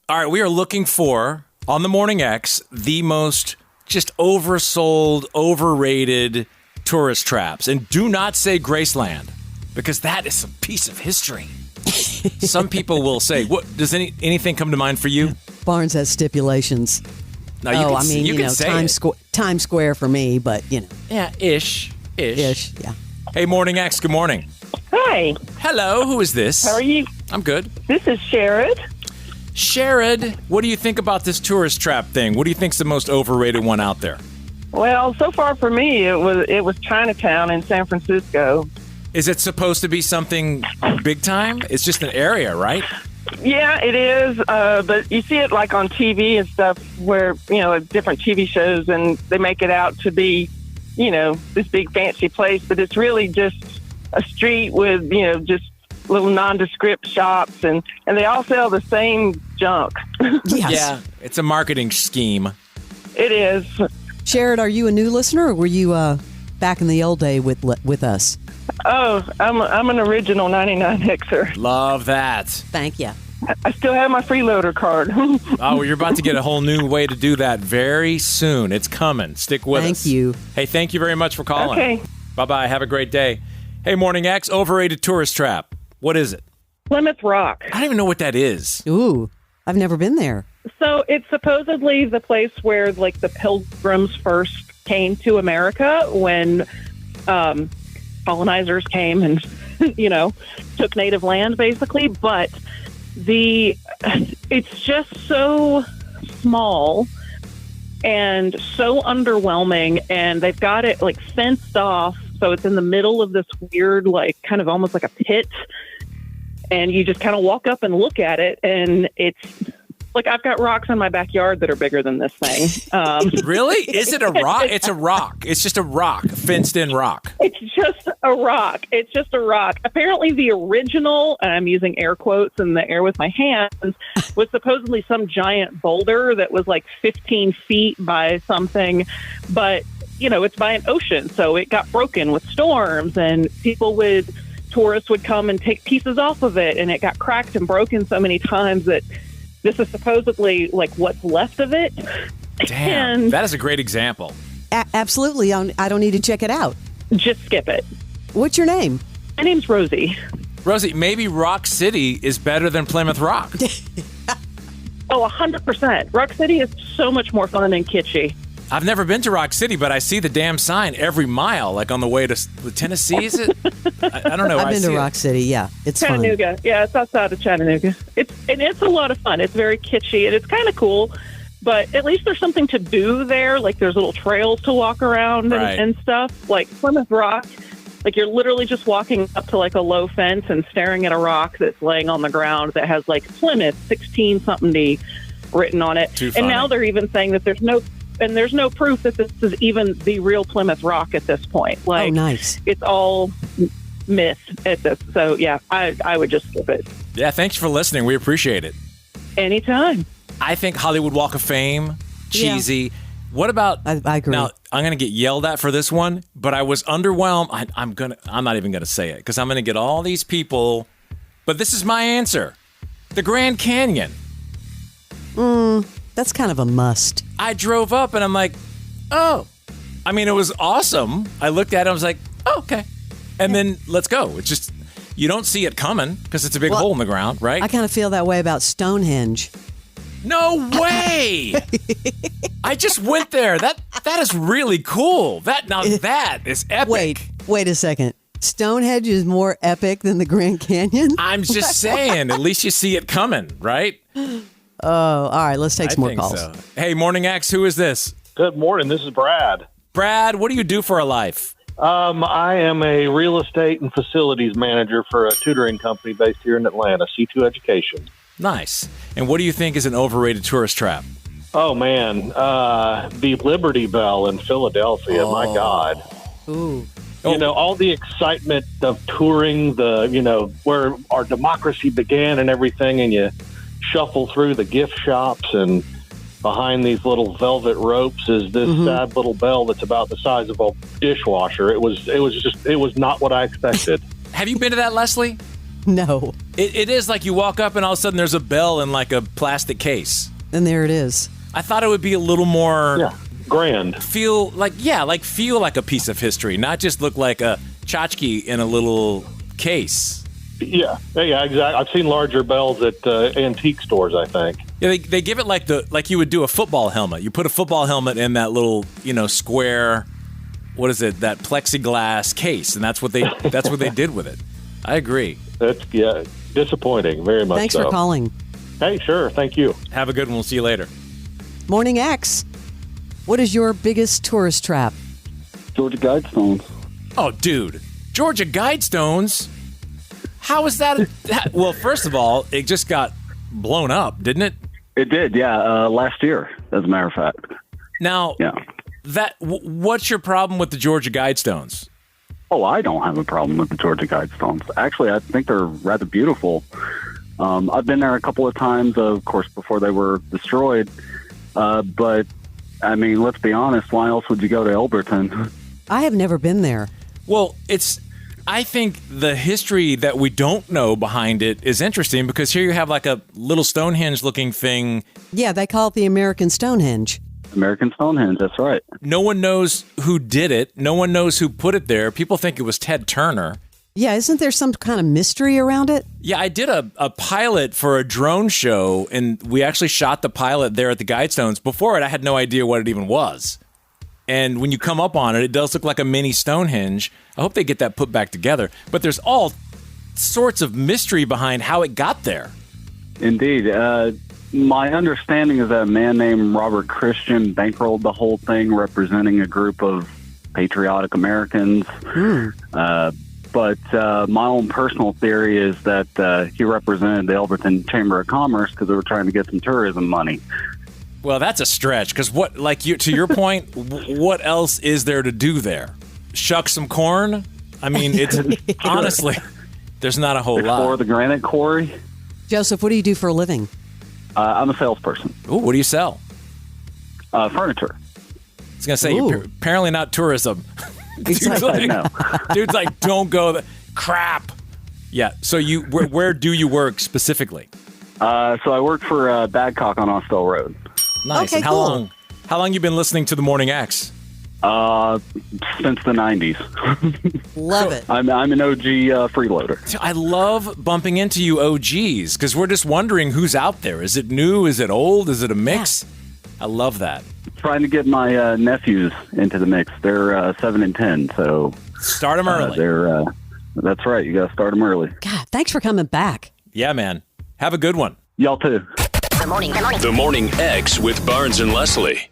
All right, we are looking for, on the Morning X, the most just oversold, overrated tourist traps. And do not say Graceland, because that is a piece of history. Some people will say, "What does anything come to mind for you?" Barnes has stipulations. No, you can say Times Square for me, but Yeah, ish. yeah. Hey, Morning X, good morning. Hi. Hello, who is this? How are you? I'm good. This is Sherrod. Sherrod, what do you think about this tourist trap thing? What do you think's the most overrated one out there? Well, so far for me, it was Chinatown in San Francisco. Is it supposed to be something big time? It's just an area, right? Yeah, it is. But you see it like on TV and stuff where, different TV shows, and they make it out to be, this big fancy place. But it's really just a street with, just little nondescript shops. And they all sell the same junk. Yes. Yeah, it's a marketing scheme. It is. Sherrod, are you a new listener, or were you back in the old day with us? Oh, I'm an original 99Xer. Love that. Thank you. I still have my freeloader card. Oh, well, you're about to get a whole new way to do that very soon. It's coming. Stick with us. Thank you. Hey, thank you very much for calling. Okay. Bye-bye. Have a great day. Hey, Morning X, overrated tourist trap. What is it? Plymouth Rock. I don't even know what that is. Ooh, I've never been there. So it's supposedly the place where, like, the Pilgrims first came to America when colonizers came and, took native land, basically. But it's just so small and so underwhelming, and they've got it, like, fenced off. So it's in the middle of this weird, like, kind of almost like a pit. And you just kind of walk up and look at it, and it's... Like, I've got rocks in my backyard that are bigger than this thing. Really? Is it a rock? It's a rock. It's just a rock, fenced-in rock. It's just a rock. It's just a rock. Apparently the original, and I'm using air quotes in the air with my hands, was supposedly some giant boulder that was like 15 feet by something. But, it's by an ocean, so it got broken with storms, and tourists would come and take pieces off of it, and it got cracked and broken so many times that... This is supposedly, like, what's left of it. Damn, that is a great example. Absolutely. I don't need to check it out. Just skip it. What's your name? My name's Rosie. Rosie, maybe Rock City is better than Plymouth Rock. 100%. Rock City is so much more fun and kitschy. I've never been to Rock City, but I see the damn sign every mile, like on the way to Tennessee, is it? I don't know. I've been to Rock City, yeah. It's Chattanooga. fun. Yeah, it's outside of Chattanooga. It's a lot of fun. It's very kitschy, and it's kind of cool, but at least there's something to do there. Like, there's little trails to walk around and stuff. Like, Plymouth Rock, like, you're literally just walking up to, like, a low fence and staring at a rock that's laying on the ground that has, like, Plymouth 16-something-D written on it. Too funny. And now they're even saying that there's no proof that this is even the real Plymouth Rock at this point. Like, nice. It's all myth at this. So, yeah, I would just skip it. Yeah, thanks for listening. We appreciate it. Anytime. I think Hollywood Walk of Fame, cheesy. Yeah. What about... I agree. Now, I'm going to get yelled at for this one, but I was underwhelmed. I'm not even going to say it, because I'm going to get all these people... But this is my answer. The Grand Canyon. That's kind of a must. I drove up and I'm like, oh. I mean, it was awesome. I looked at it and I was like, oh, okay. And then let's go. It's just, you don't see it coming because it's a big hole in the ground, right? I kind of feel that way about Stonehenge. No way! I just went there. That is really cool. That is epic. Wait a second. Stonehenge is more epic than the Grand Canyon? I'm just saying, at least you see it coming, right? Oh, all right. Let's take some more calls. So. Hey, Morning X, who is this? Good morning. This is Brad. Brad, what do you do for a life? I am a real estate and facilities manager for a tutoring company based here in Atlanta, C2 Education. Nice. And what do you think is an overrated tourist trap? Oh, man. The Liberty Bell in Philadelphia. My God. Ooh. All the excitement of touring where our democracy began and everything, and you shuffle through the gift shops, and behind these little velvet ropes is this sad little bell that's about the size of a dishwasher. It was not what I expected. Have you been to that, Leslie? No. It is like you walk up and all of a sudden there's a bell in like a plastic case. And there it is. I thought it would be a little more grand. feel like a piece of history, not just look like a tchotchke in a little case. Yeah, exactly. I've seen larger bells at antique stores, I think. Yeah, they give it like you would do a football helmet. You put a football helmet in that little, square, what is it, that plexiglass case, and that's what they did with it. I agree. That's disappointing, very much. Thanks for calling. Hey, sure, thank you. Have a good one. We'll see you later. Morning X. What is your biggest tourist trap? Georgia Guidestones. Oh, dude, Georgia Guidestones. How is that? Well, first of all, it just got blown up, didn't it? It did, yeah. Last year, as a matter of fact. Now, what's your problem with the Georgia Guidestones? Oh, I don't have a problem with the Georgia Guidestones. Actually, I think they're rather beautiful. I've been there a couple of times, of course, before they were destroyed. But, I mean, let's be honest, why else would you go to Elberton? I have never been there. Well, I think the history that we don't know behind it is interesting because here you have like a little Stonehenge-looking thing. Yeah, they call it the American Stonehenge. American Stonehenge, that's right. No one knows who did it. No one knows who put it there. People think it was Ted Turner. Yeah, isn't there some kind of mystery around it? Yeah, I did a pilot for a drone show, and we actually shot the pilot there at the Guidestones. Before it, I had no idea what it even was. And when you come up on it, it does look like a mini Stonehenge. I hope they get that put back together. But there's all sorts of mystery behind how it got there. Indeed. My understanding is that a man named Robert Christian bankrolled the whole thing, representing a group of patriotic Americans. But my own personal theory is that he represented the Elberton Chamber of Commerce because they were trying to get some tourism money. Well, that's a stretch because to your point, what else is there to do there? Shuck some corn? I mean, it's honestly, there's not a whole lot. Explore the granite quarry. Joseph, what do you do for a living? I'm a salesperson. Ooh, what do you sell? Furniture. I was going to say, apparently not tourism. Exactly. Dude's like, don't go there. Crap. Yeah. So where do you work specifically? So I work for Badcock on Austell Road. Nice. Okay, and cool. How long you been listening to the Morning X? Since the 90s. Love it. I'm an OG freeloader. So I love bumping into you OGs because we're just wondering who's out there. Is it new? Is it old? Is it a mix? I love that. Trying to get my nephews into the mix. They're 7 and 10, so start them early. That's right. You got to start them early. God, thanks for coming back. Yeah, man. Have a good one. Y'all too. The Morning X with Barnes and Leslie.